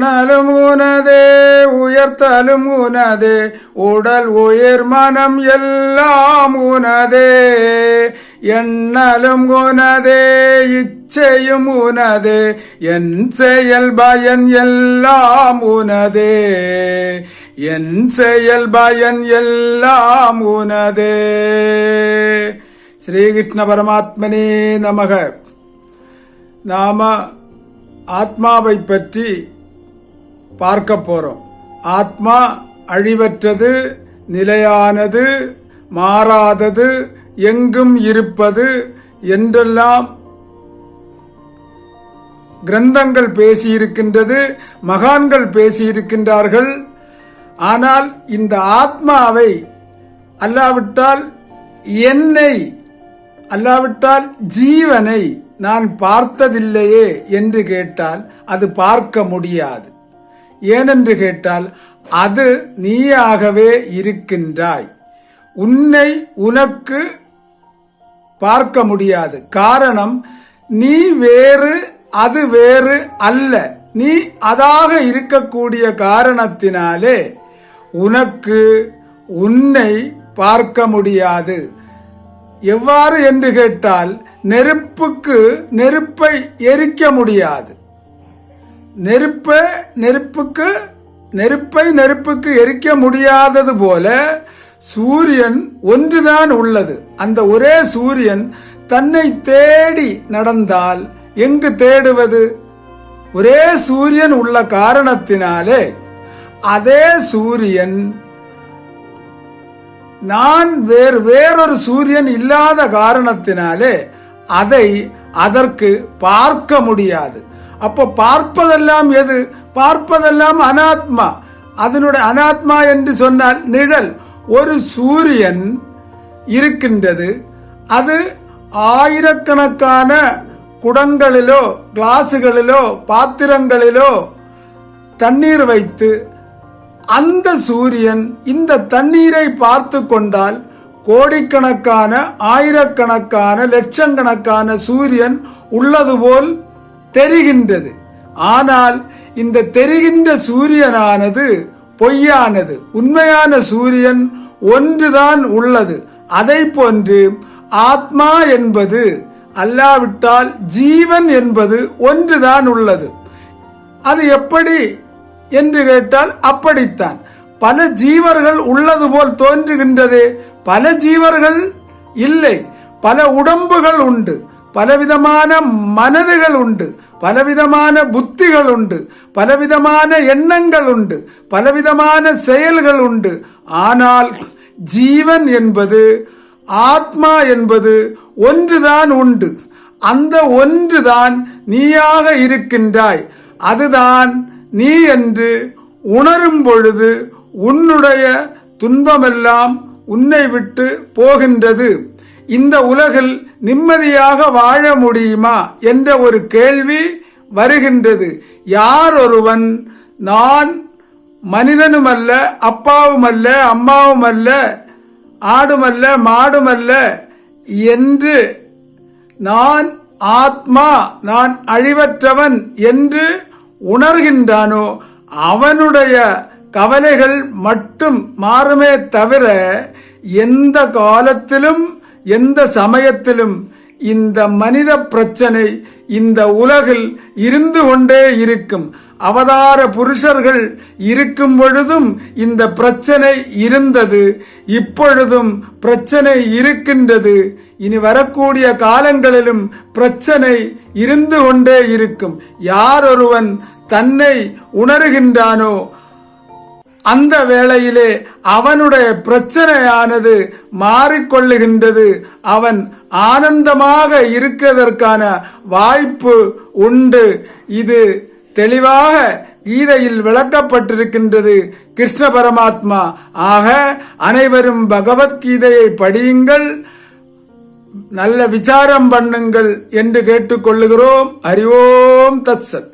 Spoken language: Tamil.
உண்ணலும் உனதே உயர்த்தலும் உனதே உடல் உயிர் மனம் எல்லாம் உனதே எண்ணலும் உனதே இச்சையும் உனதே என் செயல் பயன் எல்லாம் உனதே என் செயல் பயன் எல்லாம் உனதே. ஸ்ரீகிருஷ்ண பரமாத்மனே நமக. நாம ஆத்மாவை பற்றி பார்க்க போறோம். ஆத்மா அழிவற்றது, நிலையானது, மாறாதது, எங்கும் இருப்பது என்றெல்லாம் கிரந்தங்கள் பேசியிருக்கின்றது, மகான்கள் பேசியிருக்கின்றார்கள். ஆனால் இந்த ஆத்மாவை அல்லாவிட்டால் என்னை அல்லாவிட்டால் ஜீவனை நான் பார்த்ததில்லையே என்று கேட்டால் அது பார்க்க முடியாது. ஏனென்று கேட்டால் அது நீயாகவே இருக்கின்றாய். உன்னை உனக்கு பார்க்க முடியாது. காரணம், நீ வேறு அது வேறு அல்ல. நீ அதாக இருக்கக்கூடிய காரணத்தினாலே உனக்கு உன்னை பார்க்க முடியாது. எவ்வாறு என்று கேட்டால், நெருப்புக்கு நெருப்பை எரிக்க முடியாது. நெருப்புக்கு எரிக்க முடியாதது போல சூரியன் ஒன்றுதான் உள்ளது. அந்த ஒரே சூரியன் தன்னை தேடி நடந்தால் எங்கு தேடுவது? ஒரே சூரியன் உள்ள காரணத்தினாலே அதே சூரியன் நான் வேறொரு சூரியன் இல்லாத காரணத்தினாலே அதற்கு பார்க்க முடியாது. அப்போ பார்ப்பதெல்லாம் எது? பார்ப்பதெல்லாம் அனாத்மா. அதனுடைய அனாத்மா என்று சொன்னால் நிழல். ஒரு சூரியன் இருக்கின்றது. அது ஆயிரக்கணக்கான குடங்களிலோ கிளாசுகளிலோ பாத்திரங்களிலோ தண்ணீர் வைத்து அந்த சூரியன் இந்த தண்ணீரை பார்த்து கொண்டால் கோடிக்கணக்கான ஆயிரக்கணக்கான லட்சக்கணக்கான சூரியன் உள்ளது போல் தெரிகின்றது. ஆனால் இந்த தெரிகின்ற சூரியனானது பொய்யானது. உண்மையான சூரியன் ஒன்றுதான் உள்ளது. அதை போன்று ஆத்மா என்பது அல்லாவிட்டால் ஜீவன் என்பது ஒன்றுதான் உள்ளது. அது எப்படி என்று கேட்டால் அப்படித்தான். பல ஜீவர்கள் உள்ளது போல் தோன்றுகின்றது. பல ஜீவர்கள் இல்லை. பல உடம்புகள் உண்டு, பலவிதமான மனதுகள் உண்டு, பலவிதமான புத்திகள் உண்டு, பலவிதமான எண்ணங்கள் உண்டு, பலவிதமான செயல்கள் உண்டு. ஆனால் ஜீவன் என்பது ஆத்மா என்பது ஒன்றுதான் உண்டு. அந்த ஒன்றுதான் நீயாக இருக்கின்றாய். அதுதான் நீ என்று உணரும் பொழுது உன்னுடைய துன்பமெல்லாம் உன்னை விட்டு போகின்றது. இந்த உலகில் நிம்மதியாக வாழ முடியுமா என்ற ஒரு கேள்வி வருகின்றது. யார் ஒருவன் நான் மனிதனுமல்ல, அப்பாவுமல்ல, அம்மாவுமல்ல, ஆடுமல்ல, மாடுமல்ல என்று நான் ஆத்மா, நான் அழிவற்றவன் என்று உணர்கின்றானோ அவனுடைய கவலைகள் மட்டும் மாறுமே தவிர எந்த காலத்திலும் எந்த சமயத்திலும் இந்த மனித பிரச்சனை இந்த உலகில் இருந்து கொண்டே இருக்கும். அவதார புருஷர்கள் இருக்கும் பொழுதும் இந்த பிரச்சனை இருந்தது, இப்பொழுதும் பிரச்சனை இருக்கின்றது. இனி வரக்கூடிய காலங்களிலும் பிரச்சனை இருந்து கொண்டே இருக்கும். யார் ஒருவன் தன்னை உணர்கின்றானோ அந்த வேளையிலே அவனுடைய பிரச்சனையானது மாறிக்கொள்ளுகின்றது. அவன் ஆனந்தமாக இருக்கிறதற்கான வாய்ப்பு உண்டு. இது தெளிவாக கீதையில் விளக்கப்பட்டிருக்கின்றது கிருஷ்ண பரமாத்மா. ஆக அனைவரும் பகவத்கீதையை படியுங்கள், நல்ல விசாரம் பண்ணுங்கள் என்று கேட்டுக்கொள்ளுகிறோம். ஹரி ஓம் தத்சத்.